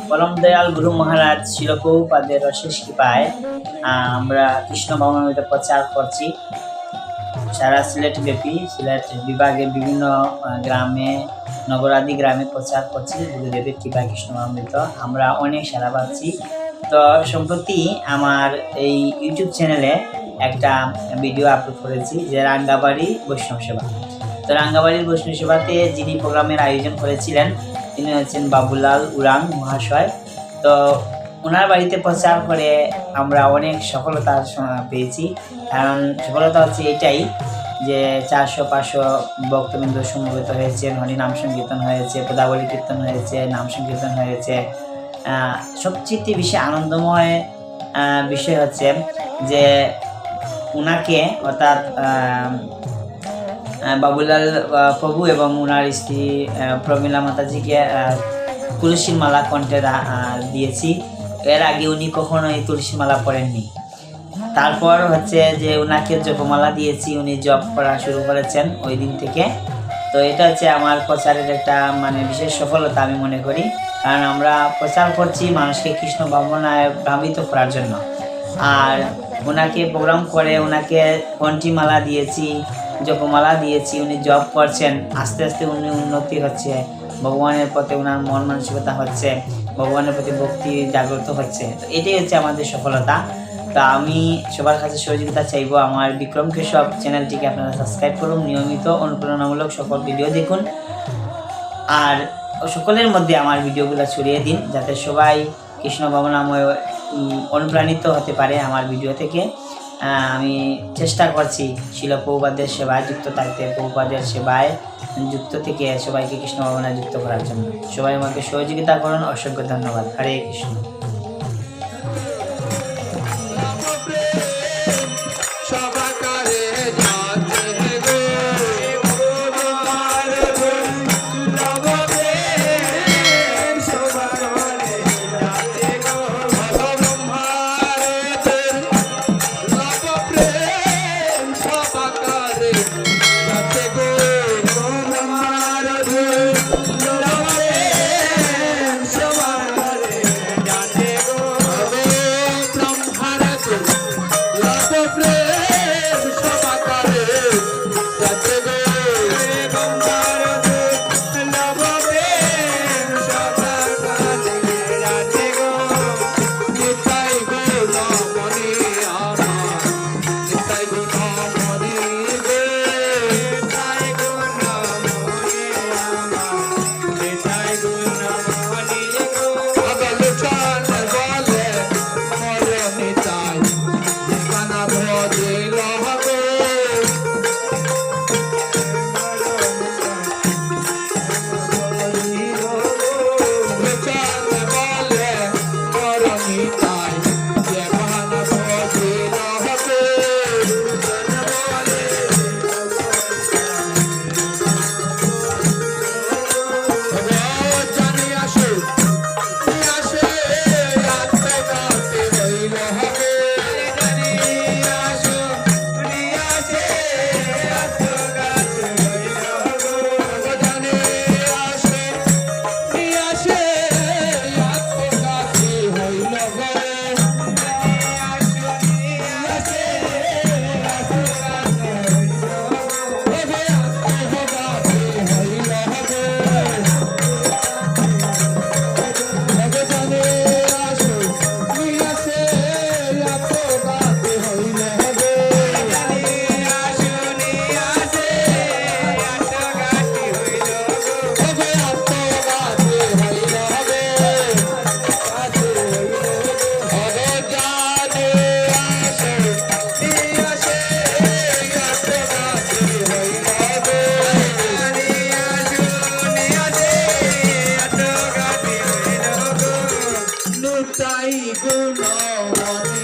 পরম দয়াল গুরু মহারাজ শিল প্রভুপাদের অশেষ কৃপায় আমরা কৃষ্ণ ভাবনামৃত প্রচার করছি সারা সিলেট ব্যাপী। সিলেট বিভাগের বিভিন্ন গ্রামে, নগরাদি গ্রামে প্রচার করছি গুরুদেবের কৃপায় কৃষ্ণ ভাবনামৃত। আমরা অনেক সারা পাচ্ছি। তো সম্প্রতি আমার এই ইউটিউব চ্যানেলে একটা ভিডিও আপলোড করেছি যে রাঙ্গাবাড়ি বৈষ্ণব সেবা। তো রাঙ্গাবাড়ির বৈষ্ণব সেবাতে যিনি প্রোগ্রামের আয়োজন করেছিলেন তিনি হচ্ছেন বাবুলাল উরাং মহাশয়। তো ওনার বাড়িতে প্রচার করে আমরা অনেক সফলতা পেয়েছি। কারণ সফলতা হচ্ছে এটাই যে 400-500 ভক্তবৃন্দ সমবেত হয়েছে, হরিনাম সংকীর্তন হয়েছে, পদাবলী কীর্তন হয়েছে, নাম সংকীর্তন হয়েছে। সবচেয়ে বেশি আনন্দময় বিষয় হচ্ছে যে ওনাকে অর্থাৎ বাবুলাল প্রভু এবং ওনার স্ত্রী প্রমীলা মাতাজিকে তুলসীর মালা কণ্ঠে দিয়েছি। এর আগে উনি কখনো এই তুলসীর মালা পরেননি। তারপর হচ্ছে যে ওনাকে জপমালা দিয়েছি, উনি জপ করা শুরু করেছেন ওই দিন থেকে। তো এটা হচ্ছে আমার প্রচারের একটা বিশেষ সফলতা আমি মনে করি। কারণ আমরা প্রচার করছি মানুষকে কৃষ্ণ ভাবনায় ভ্রামিত করার জন্য। আর ওনাকে প্রোগ্রাম করে ওনাকে কণ্ঠীমালা দিয়েছি, জপমালা দিয়েছি, উনি জপ করছেন। আস্তে আস্তে উনি উন্নতি হচ্ছে, ভগবানের প্রতি ওনার মন মানসিকতা হচ্ছে, ভগবানের প্রতি ভক্তি জাগ্রত হচ্ছে। তো এটাই হচ্ছে আমাদের সফলতা। তা আমি সবার কাছে সহযোগিতা চাইবো, আমার বিক্রম কেশব চ্যানেলটিকে আপনারা সাবস্ক্রাইব করুন, নিয়মিত অনুপ্রেরণামূলক সকল ভিডিও দেখুন, আর সকলের মধ্যে আমার ভিডিওগুলো ছড়িয়ে দিন যাতে সবাই কৃষ্ণ ভাবনাময় অনুপ্রাণিত হতে পারে আমার ভিডিও থেকে। আমি চেষ্টা করছি শিল প্রভুপাদের সেবায় যুক্ত থাকতে, প্রভুপাদের সেবায় যুক্ত থেকে সবাইকে কৃষ্ণ ভাবনায় যুক্ত করার জন্য। সবাই আমাকে সহযোগিতা করুন। অসংখ্য ধন্যবাদ। হরে কৃষ্ণ। Guno